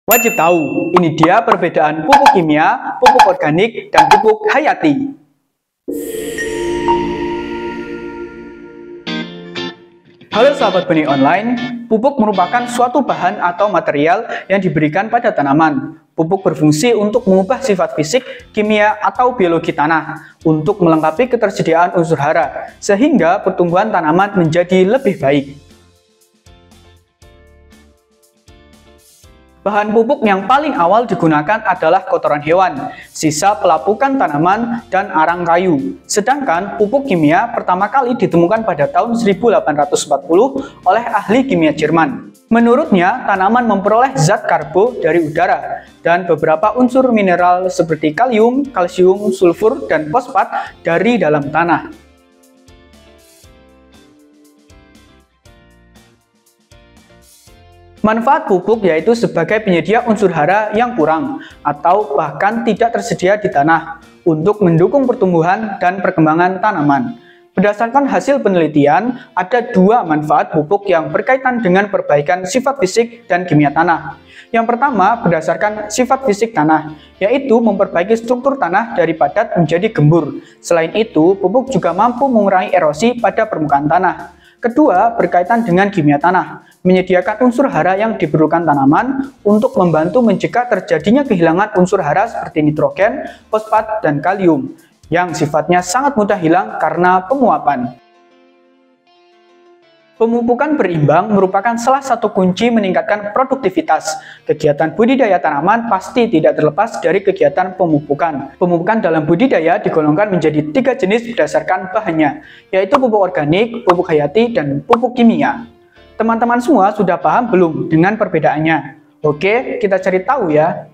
Wajib tahu, ini dia perbedaan pupuk kimia, pupuk organik, dan pupuk hayati. Halo sahabat benih online, pupuk merupakan suatu bahan atau material yang diberikan pada tanaman. Pupuk berfungsi untuk mengubah sifat fisik, kimia, atau biologi tanah untuk melengkapi ketersediaan unsur hara, sehingga pertumbuhan tanaman menjadi lebih baik. Bahan pupuk yang paling awal digunakan adalah kotoran hewan, sisa pelapukan tanaman, dan arang kayu. Sedangkan pupuk kimia pertama kali ditemukan pada tahun 1840 oleh ahli kimia Jerman. Menurutnya, tanaman memperoleh zat karbo dari udara dan beberapa unsur mineral seperti kalium, kalsium, sulfur, dan fosfat dari dalam tanah. Manfaat pupuk yaitu sebagai penyedia unsur hara yang kurang atau bahkan tidak tersedia di tanah untuk mendukung pertumbuhan dan perkembangan tanaman. Berdasarkan hasil penelitian, ada dua manfaat pupuk yang berkaitan dengan perbaikan sifat fisik dan kimia tanah. Yang pertama, berdasarkan sifat fisik tanah, yaitu memperbaiki struktur tanah dari padat menjadi gembur. Selain itu, pupuk juga mampu mengurangi erosi pada permukaan tanah. Kedua, berkaitan dengan kimia tanah, menyediakan unsur hara yang diperlukan tanaman untuk membantu mencegah terjadinya kehilangan unsur hara seperti nitrogen, fosfat, dan kalium, yang sifatnya sangat mudah hilang karena penguapan. Pemupukan berimbang merupakan salah satu kunci meningkatkan produktivitas. Kegiatan budidaya tanaman pasti tidak terlepas dari kegiatan pemupukan. Pemupukan dalam budidaya digolongkan menjadi 3 jenis berdasarkan bahannya, yaitu pupuk organik, pupuk hayati, dan pupuk kimia. Teman-teman semua sudah paham belum dengan perbedaannya? Oke, kita cari tahu ya.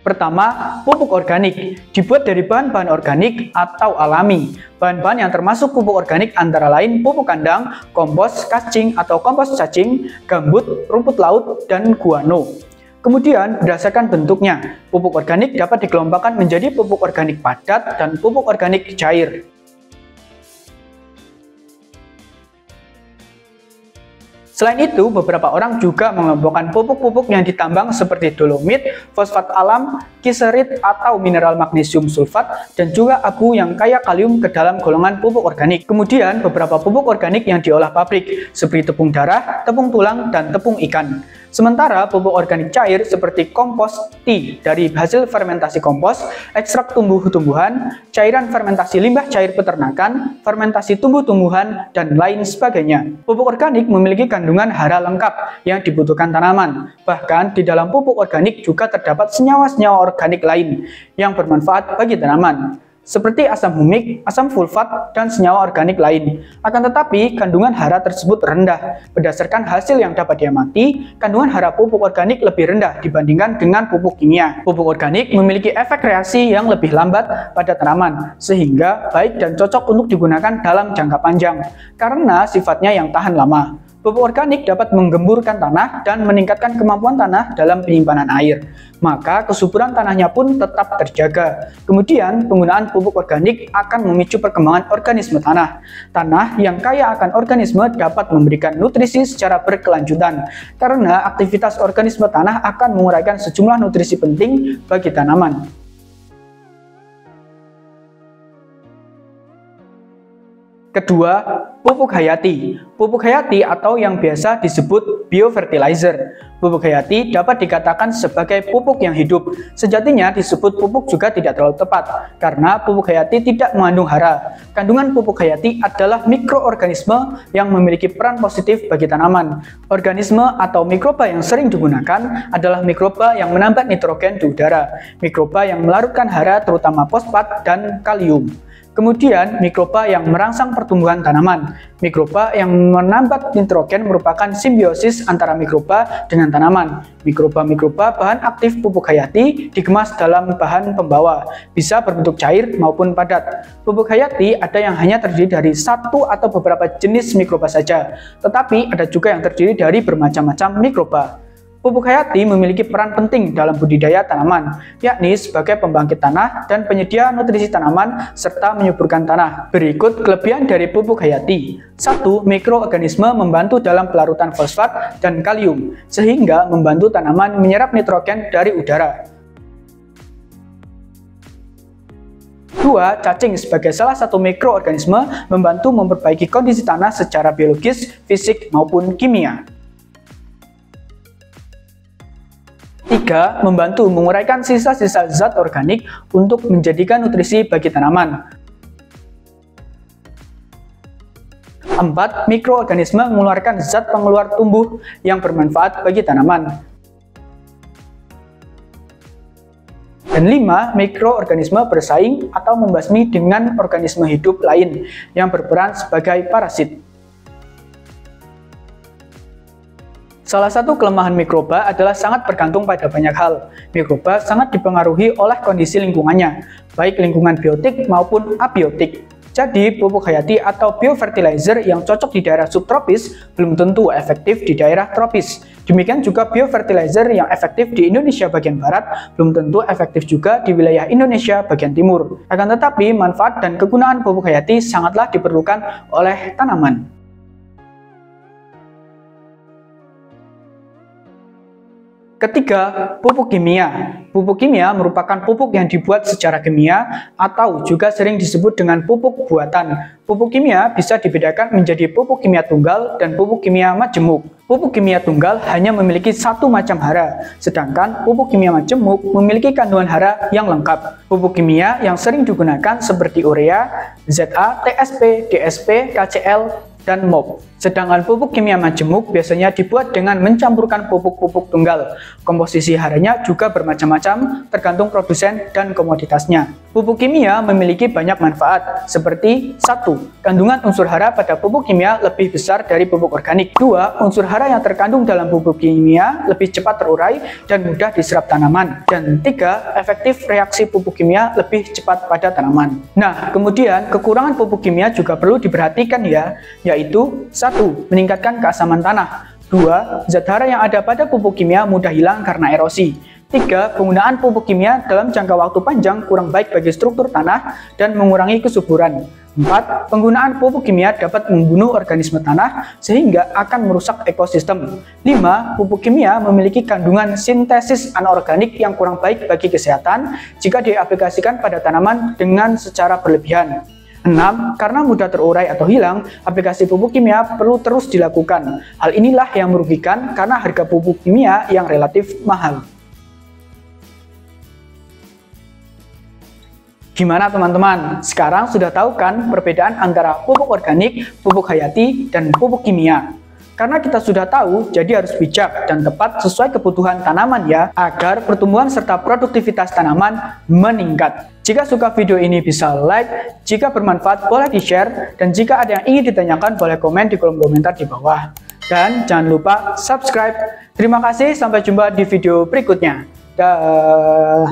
Pertama, pupuk organik dibuat dari bahan-bahan organik atau alami. Bahan-bahan yang termasuk pupuk organik antara lain pupuk kandang, kompos cacing atau kompos cacing, gambut, rumput laut, dan guano. Kemudian, berdasarkan bentuknya, pupuk organik dapat dikelompokkan menjadi pupuk organik padat dan pupuk organik cair. Selain itu, beberapa orang juga mengelompokkan pupuk-pupuk yang ditambang seperti dolomit, fosfat alam, kiserit atau mineral magnesium sulfat, dan juga abu yang kaya kalium ke dalam golongan pupuk organik. Kemudian, beberapa pupuk organik yang diolah pabrik, seperti tepung darah, tepung tulang, dan tepung ikan. Sementara pupuk organik cair seperti kompos tea dari hasil fermentasi kompos, ekstrak tumbuh-tumbuhan, cairan fermentasi limbah cair peternakan, fermentasi tumbuh-tumbuhan, dan lain sebagainya. Pupuk organik memiliki kandungan hara lengkap yang dibutuhkan tanaman. Bahkan di dalam pupuk organik juga terdapat senyawa-senyawa organik lain yang bermanfaat bagi tanaman, seperti asam humik, asam sulfat, dan senyawa organik lain. Akan tetapi, kandungan hara tersebut rendah. Berdasarkan hasil yang dapat diamati, kandungan hara pupuk organik lebih rendah dibandingkan dengan pupuk kimia. Pupuk organik memiliki efek reaksi yang lebih lambat pada tanaman, sehingga baik dan cocok untuk digunakan dalam jangka panjang, karena sifatnya yang tahan lama. Pupuk organik dapat menggemburkan tanah dan meningkatkan kemampuan tanah dalam penyimpanan air, maka kesuburan tanahnya pun tetap terjaga. Kemudian, penggunaan pupuk organik akan memicu perkembangan organisme tanah. Tanah yang kaya akan organisme dapat memberikan nutrisi secara berkelanjutan, karena aktivitas organisme tanah akan menguraikan sejumlah nutrisi penting bagi tanaman. Kedua, pupuk hayati. Pupuk hayati atau yang biasa disebut biofertilizer. Pupuk hayati dapat dikatakan sebagai pupuk yang hidup. Sejatinya disebut pupuk juga tidak terlalu tepat, karena pupuk hayati tidak mengandung hara. Kandungan pupuk hayati adalah mikroorganisme yang memiliki peran positif bagi tanaman. Organisme atau mikroba yang sering digunakan adalah mikroba yang menambah nitrogen di udara, mikroba yang melarutkan hara terutama fosfat dan kalium. Kemudian, mikroba yang merangsang pertumbuhan tanaman. Mikroba yang menambah nitrogen merupakan simbiosis antara mikroba dengan tanaman. Mikroba-mikroba bahan aktif pupuk hayati dikemas dalam bahan pembawa, bisa berbentuk cair maupun padat. Pupuk hayati ada yang hanya terdiri dari satu atau beberapa jenis mikroba saja, tetapi ada juga yang terdiri dari bermacam-macam mikroba. Pupuk hayati memiliki peran penting dalam budidaya tanaman, yakni sebagai pembangkit tanah dan penyedia nutrisi tanaman serta menyuburkan tanah. Berikut kelebihan dari pupuk hayati. 1. Mikroorganisme membantu dalam pelarutan fosfat dan kalium, sehingga membantu tanaman menyerap nitrogen dari udara. 2. Cacing sebagai salah satu mikroorganisme membantu memperbaiki kondisi tanah secara biologis, fisik, maupun kimia. 3. Membantu menguraikan sisa-sisa zat organik untuk menjadikan nutrisi bagi tanaman. 4. Mikroorganisme mengeluarkan zat pengeluar tumbuh yang bermanfaat bagi tanaman. Dan 5. Mikroorganisme bersaing atau membasmi dengan organisme hidup lain yang berperan sebagai parasit. Salah satu kelemahan mikroba adalah sangat bergantung pada banyak hal. Mikroba sangat dipengaruhi oleh kondisi lingkungannya, baik lingkungan biotik maupun abiotik. Jadi, pupuk hayati atau biofertilizer yang cocok di daerah subtropis belum tentu efektif di daerah tropis. Demikian juga biofertilizer yang efektif di Indonesia bagian barat belum tentu efektif juga di wilayah Indonesia bagian timur. Akan tetapi, manfaat dan kegunaan pupuk hayati sangatlah diperlukan oleh tanaman. Ketiga, pupuk kimia. Pupuk kimia merupakan pupuk yang dibuat secara kimia atau juga sering disebut dengan pupuk buatan. Pupuk kimia bisa dibedakan menjadi pupuk kimia tunggal dan pupuk kimia majemuk. Pupuk kimia tunggal hanya memiliki satu macam hara, sedangkan pupuk kimia majemuk memiliki kandungan hara yang lengkap. Pupuk kimia yang sering digunakan seperti urea, ZA, TSP, DSP, KCl, dan MOP. Sedangkan pupuk kimia majemuk biasanya dibuat dengan mencampurkan pupuk-pupuk tunggal. Komposisi haranya juga bermacam-macam tergantung produsen dan komoditasnya. Pupuk kimia memiliki banyak manfaat seperti 1. Kandungan unsur hara pada pupuk kimia lebih besar dari pupuk organik. 2. Unsur hara yang terkandung dalam pupuk kimia lebih cepat terurai dan mudah diserap tanaman. Dan 3. Efektif reaksi pupuk kimia lebih cepat pada tanaman. Nah, kemudian kekurangan pupuk kimia juga perlu diperhatikan ya, yaitu 1. Meningkatkan keasaman tanah. 2. Zat hara yang ada pada pupuk kimia mudah hilang karena erosi. 3. Penggunaan pupuk kimia dalam jangka waktu panjang kurang baik bagi struktur tanah dan mengurangi kesuburan. 4. Penggunaan pupuk kimia dapat membunuh organisme tanah sehingga akan merusak ekosistem. 5. Pupuk kimia memiliki kandungan sintesis anorganik yang kurang baik bagi kesehatan jika diaplikasikan pada tanaman dengan secara berlebihan. 6. Karena mudah terurai atau hilang, aplikasi pupuk kimia perlu terus dilakukan. Hal inilah yang merugikan karena harga pupuk kimia yang relatif mahal. Gimana teman-teman? Sekarang sudah tahu kan perbedaan antara pupuk organik, pupuk hayati, dan pupuk kimia? Karena kita sudah tahu, jadi harus bijak dan tepat sesuai kebutuhan tanaman ya, agar pertumbuhan serta produktivitas tanaman meningkat. Jika suka video ini bisa like, jika bermanfaat boleh di-share, dan jika ada yang ingin ditanyakan boleh komen di kolom komentar di bawah. Dan jangan lupa subscribe. Terima kasih, sampai jumpa di video berikutnya. Dah.